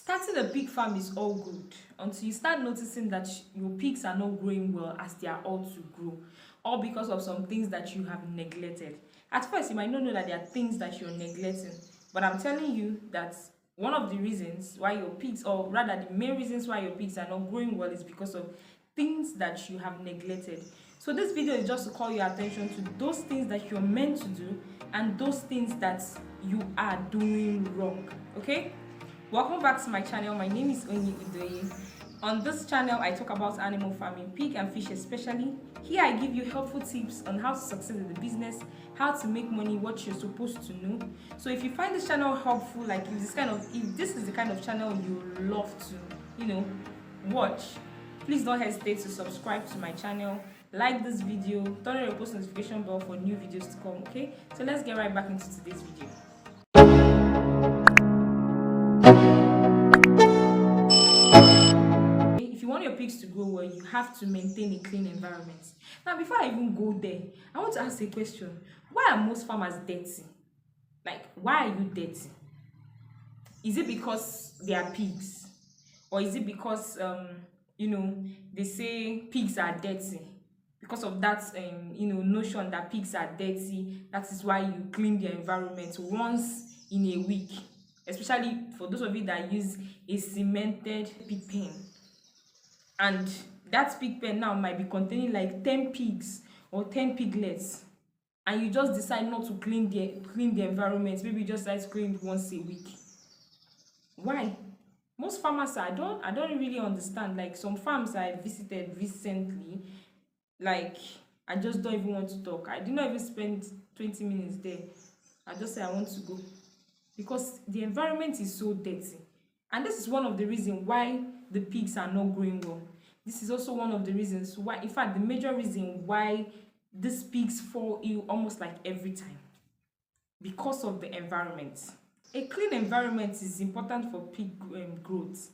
Starting a pig farm is all good until you start noticing that your pigs are not growing well as they are all to grow, all because of some things that you have neglected. At first, you might not know that there are things that you're neglecting, but I'm telling you that one of the reasons why your pigs, or rather the main reasons why your pigs are not growing well, is because of things that you have neglected. So this video is just to call your attention to those things that you're meant to do and those things that you are doing wrong. Okay? Welcome back to my channel. My name is Onyi Udoye. On this channel, I talk about animal farming, pig and fish especially. Here I give you helpful tips on how to succeed in the business, how to make money, what you're supposed to know. So if you find this channel helpful, like if this is the kind of channel you love to, watch, please don't hesitate to subscribe to my channel, like this video, turn on your post notification bell for new videos to come. Okay, so let's get right back into today's video. If you want your pigs to grow well, you have to maintain a clean environment. Now, before I even go there, I want to ask a question. Why are most farmers dirty? Like, why are you dirty? Is it because they are pigs? Or is it because, they say pigs are dirty? Because of that, notion that pigs are dirty, that is why you clean the environment once in a week. Especially for those of you that use a cemented pig pen. And that pig pen now might be containing like 10 pigs or 10 piglets, and you just decide not to clean the environment. Maybe you just decide to clean it once a week. Why? Most farmers, I don't really understand. Like some farms I visited recently, like I just don't even want to talk. I did not even spend 20 minutes there. I just say I want to go because the environment is so dirty. And this is one of the reasons why the pigs are not growing well. This is also one of the reasons why, in fact, the major reason why these pigs fall ill almost like every time. Because of the environment. A clean environment is important for pig growth.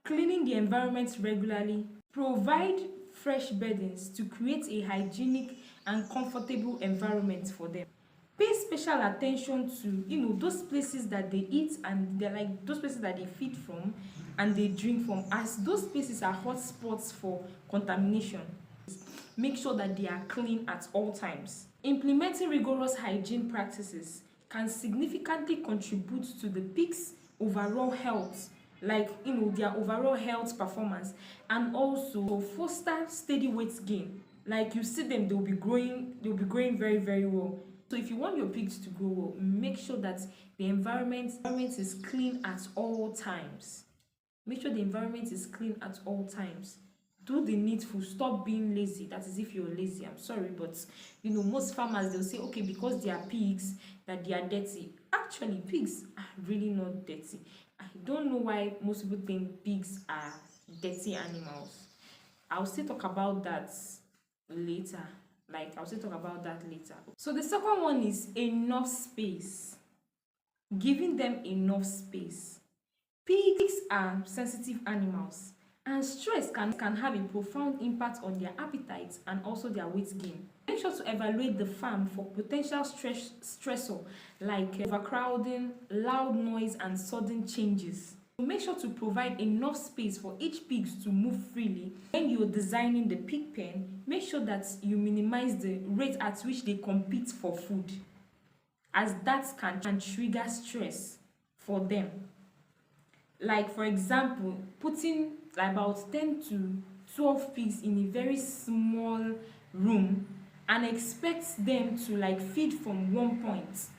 Cleaning the environment regularly, provide fresh beddings to create a hygienic and comfortable environment for them. Pay special attention to those places that they eat, and they're like those places that they feed from and they drink from, as those places are hot spots for contamination. Make sure that they are clean at all times. Implementing rigorous hygiene practices can significantly contribute to the pig's overall health, like their overall health performance, and also foster steady weight gain. Like you see them, they'll be growing very, very well. So if you want your pigs to grow well, make sure that the environment is clean at all times. Make sure the environment is clean at all times. Do the needful. Stop being lazy. That is if you're lazy. I'm sorry, but most farmers, they'll say, okay, because they are pigs, that they are dirty. Actually, pigs are really not dirty. I don't know why most people think pigs are dirty animals. I'll still talk about that later. So the second one is enough space. Giving them enough space. Pigs are sensitive animals, and stress can have a profound impact on their appetite and also their weight gain. Make sure to evaluate the farm for potential stressor like overcrowding, loud noise, and sudden changes. Make sure to provide enough space for each pig to move freely. When you're designing the pig pen, make sure that you minimize the rate at which they compete for food, as that can trigger stress for them. Like for example, putting about 10 to 12 pigs in a very small room and expect them to feed from one point.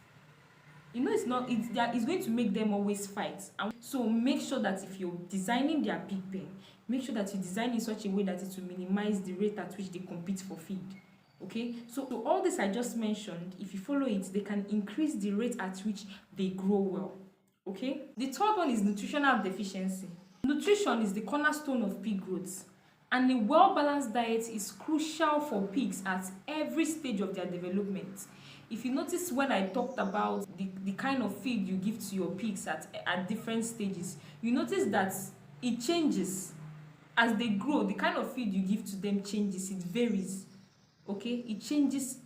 It's going to make them always fight. And so make sure that if you're designing their pig pen, make sure that you design in such a way that it will minimize the rate at which they compete for feed. Okay, so all this I just mentioned, if you follow it, they can increase the rate at which they grow well. Okay, the third one is nutritional deficiency. Nutrition is the cornerstone of pig growth, and a well-balanced diet is crucial for pigs at every stage of their development. If you notice when I talked about the kind of feed you give to your pigs at different stages, you notice that it changes as they grow. The kind of feed you give to them changes, it varies. Okay, it changes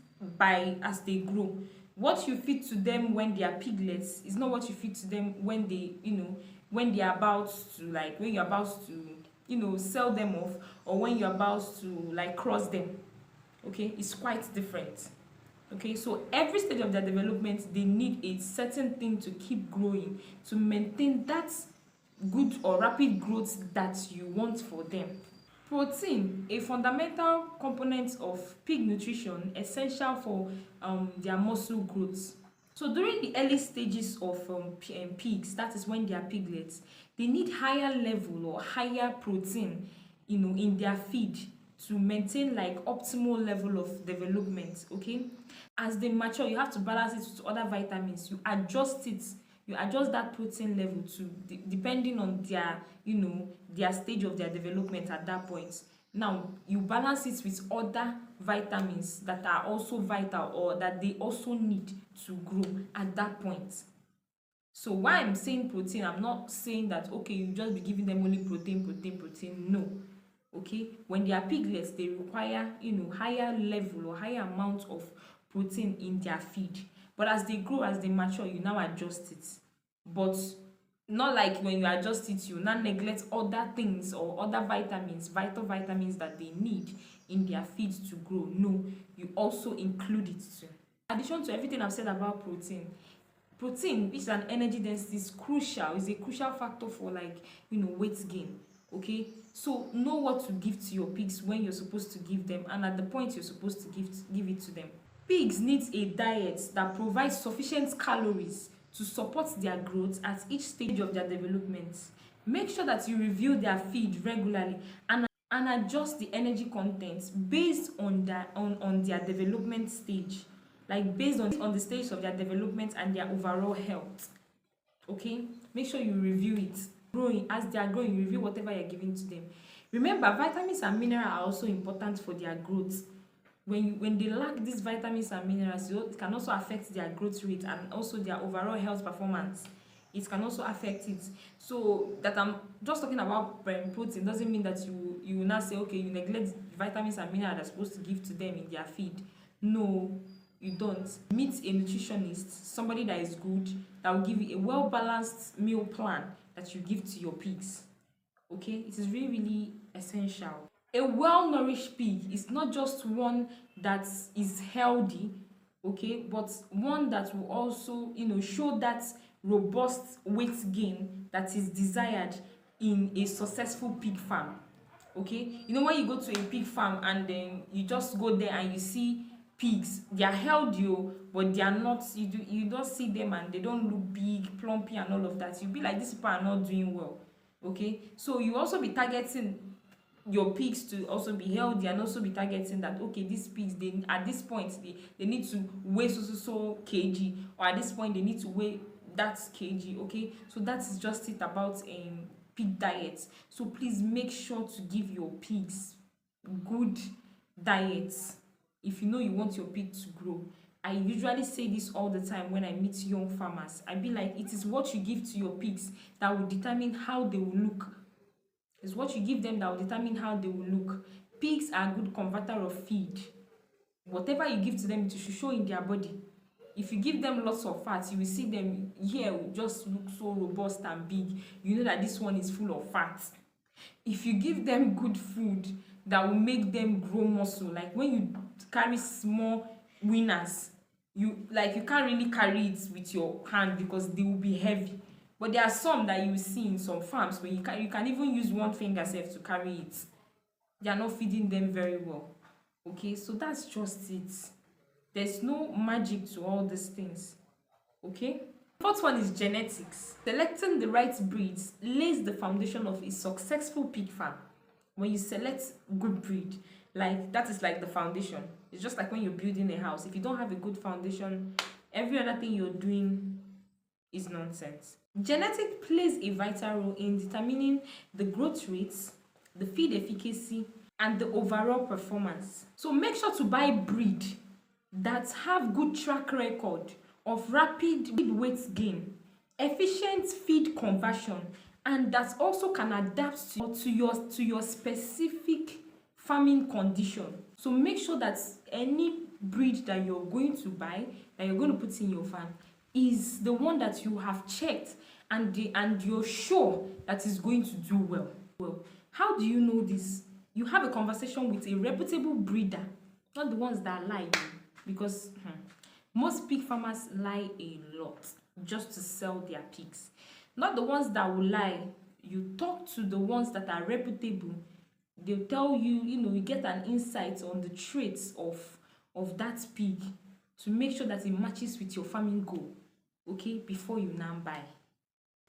as they grow. What you feed to them when they are piglets is not what you feed to them when they when they're about to, like, when you're about to, sell them off, or when you're about to, like, cross them. Okay, it's quite different. Okay, so every stage of their development, they need a certain thing to keep growing, to maintain that good or rapid growth that you want for them. Protein, a fundamental component of pig nutrition, essential for their muscle growth. So during the early stages of pigs, that is when they are piglets, they need higher level or higher protein, in their feed, to maintain like optimal level of development. Okay, as they mature, you have to balance it with other vitamins. You adjust that protein level to depending on their, their stage of their development at that point. Now you balance it with other vitamins that are also vital, or that they also need to grow at that point. So why I'm saying protein, I'm not saying that okay, you just be giving them only protein. No. Okay, when they are piglets, they require, higher level or higher amount of protein in their feed. But as they grow, as they mature, you now adjust it. But not like when you adjust it, you now neglect other things or other vitamins, vital vitamins that they need in their feed to grow. No, you also include it too. In addition to everything I've said about protein, which is an energy density, is crucial. Is a crucial factor for, like, weight gain. Okay, so know what to give to your pigs when you're supposed to give them, and at the point you're supposed to give it to them. Pigs need a diet that provides sufficient calories to support their growth at each stage of their development. Make sure that you review their feed regularly and adjust the energy content based on their development stage, like based on the stage of their development and their overall health. Okay, make sure you review it. Growing, as they are growing, you review whatever you're giving to them. Remember, vitamins and minerals are also important for their growth. When they lack these vitamins and minerals, it can also affect their growth rate and also their overall health performance. It can also affect it. So that I'm just talking about protein doesn't mean that you will not say, okay, you neglect vitamins and minerals that are supposed to give to them in their feed. No, you don't. Meet a nutritionist, somebody that is good, that will give you a well-balanced meal plan that you give to your pigs. Okay, it is really, really essential. A well-nourished pig is not just one that is healthy, okay, but one that will also, show that robust weight gain that is desired in a successful pig farm. Okay, when you go to a pig farm and then you just go there and you see pigs, they are healthy, but they are not, you don't see them and they don't look big, plumpy and all of that. You'll be like, these people are not doing well. Okay, so you also be targeting your pigs to also be healthy, and also be targeting that, okay, these pigs, they at this point they need to weigh so kg, or at this point they need to weigh that kg. Okay, so that is just it about pig diet. So please make sure to give your pigs good diets if you want your pig to grow. I usually say this all the time when I meet young farmers. I be like, it is what you give to your pigs that will determine how they will look. It's what you give them that will determine how they will look. Pigs are a good converter of feed. Whatever you give to them, it should show in their body. If you give them lots of fat, you will see them here will just look so robust and big. You know that this one is full of fat. If you give them good food that will make them grow muscle, like when you carry small winners, you can't really carry it with your hand because they will be heavy. But there are some that you see in some farms where you can even use one finger self to carry it. They are not feeding them very well. Okay, so that's just it. There's no magic to all these things. Okay, fourth one is genetics. Selecting the right breeds lays the foundation of a successful pig farm. When you select good breed, like that is like the foundation. It's just like when you're building a house. If you don't have a good foundation, every other thing you're doing is nonsense. Genetic plays a vital role in determining the growth rates, the feed efficacy, and the overall performance. So make sure to buy breed that have good track record of rapid weight gain, efficient feed conversion, and that also can adapt to your specific farming condition. So make sure that any breed that you're going to buy, that you're going to put in your farm, is the one that you have checked and you're sure that it's going to do well. How do you know this? You have a conversation with a reputable breeder, not the ones that lie, because most pig farmers lie a lot just to sell their pigs. Not the ones that will lie. You talk to the ones that are reputable. They'll tell you, you get an insight on the traits of that pig to make sure that it matches with your farming goal, okay, before you now buy.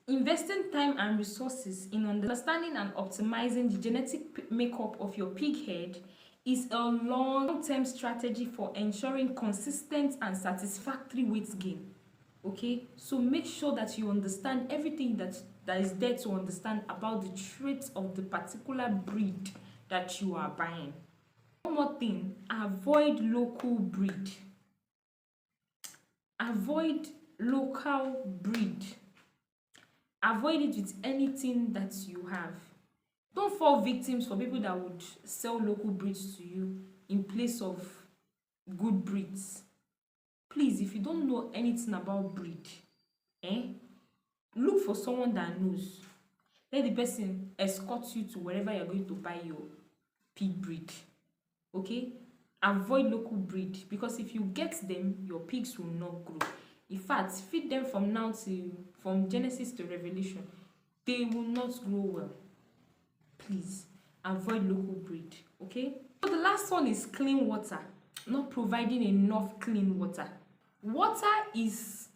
Investing time and resources in understanding and optimizing the genetic makeup of your pig herd is a long-term strategy for ensuring consistent and satisfactory weight gain. Okay, so make sure that you understand everything that is there to understand about the traits of the particular breed that you are buying. One more thing, avoid local breed. Avoid local breed. Avoid it with anything that you have. Don't fall victims for people that would sell local breeds to you in place of good breeds. Please, if you don't know anything about breed, look for someone that knows. Let the person escort you to wherever you're going to buy your pig breed. Okay? Avoid local breed, because if you get them, your pigs will not grow. In fact, feed them from Genesis to Revelation, they will not grow well. Please avoid local breed. Okay? So the last one is clean water. Not providing enough clean water. Water is,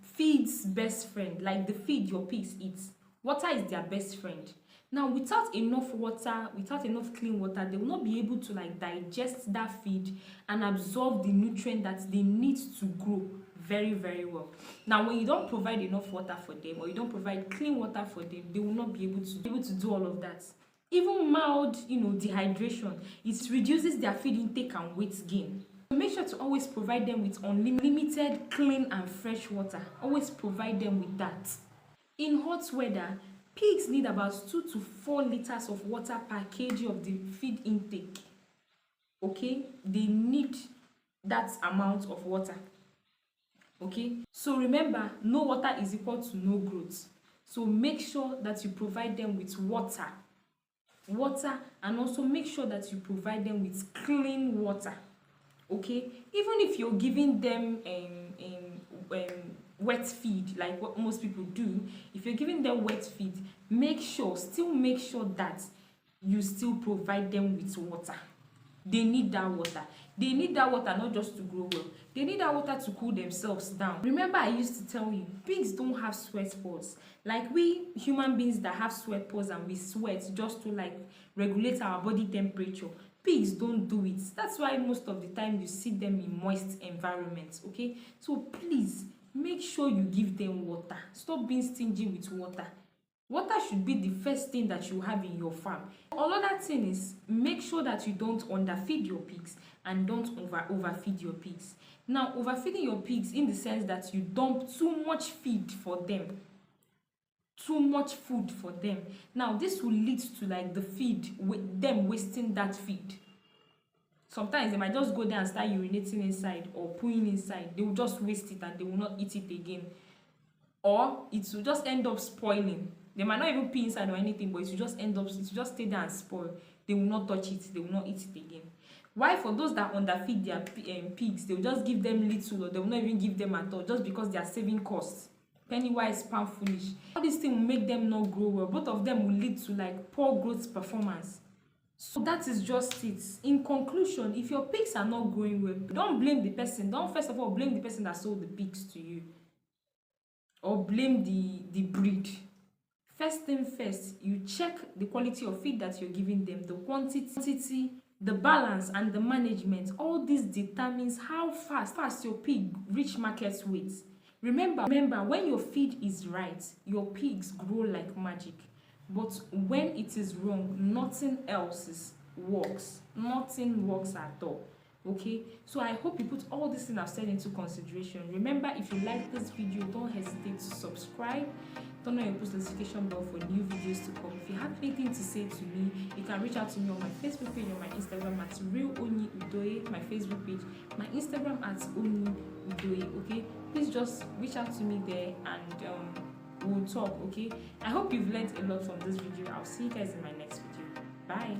feed's best friend. Like the feed your pigs eat, water is their best friend. Now, without enough water, without enough clean water, they will not be able to digest that feed and absorb the nutrient that they need to grow very, very well. Now, when you don't provide enough water for them, or you don't provide clean water for them, they will not be able to do all of that. Even mild, dehydration, it reduces their feed intake and weight gain. So make sure to always provide them with unlimited, clean and fresh water. Always provide them with that. In hot weather, pigs need about 2 to 4 liters of water per kg of the feed intake. Okay, they need that amount of water. Okay, so remember, no water is equal to no growth. So make sure that you provide them with water, and also make sure that you provide them with clean water. Okay, even if you're giving them wet feed, like what most people do, if you're giving them wet feed, still make sure that you still provide them with water. They need that water. They need that water not just to grow well. They need that water to cool themselves down. Remember, I used to tell you, pigs don't have sweat pores. Like we human beings that have sweat pores and we sweat just to regulate our body temperature. Pigs don't do it. That's why most of the time you see them in moist environments. Okay, so please make sure you give them water. Stop being stingy with water. Water should be the first thing that you have in your farm. Another thing is, make sure that you don't underfeed your pigs and don't overfeed your pigs. Now, overfeeding your pigs in the sense that you dump too much feed for them, too much food for them. Now, this will lead to the feed, with them wasting that feed. Sometimes they might just go there and start urinating inside or pooing inside. They will just waste it and they will not eat it again. Or it will just end up spoiling. They might not even pee inside or anything, but it will just stay there and spoil. They will not touch it. They will not eat it again. Why? For those that underfeed their pigs, they will just give them little, or they will not even give them at all, just because they are saving costs. Penny wise, pound foolish. All these things will make them not grow well. Both of them will lead to poor growth performance. So that is just it. In conclusion, if your pigs are not growing well, don't blame the person. Don't first of all blame the person that sold the pigs to you, or blame the breed. First thing first, you check the quality of feed that you're giving them, the quantity, the balance, and the management. All this determines how fast your pig reach market weight. Remember, when your feed is right, your pigs grow like magic. But when it is wrong, nothing else works. Nothing works at all. Okay, so I hope you put all this thing I've said into consideration. Remember, if you like this video, don't hesitate to subscribe. Turn on your post notification bell for new videos to come. If you have anything to say to me, you can reach out to me on my Facebook page or my Instagram at Real Oni Udoye, my Facebook page, my Instagram at Oni Udoye. Okay, please just reach out to me there, and we'll talk. Okay, I hope you've learned a lot from this video. I'll see you guys in my next video. Bye.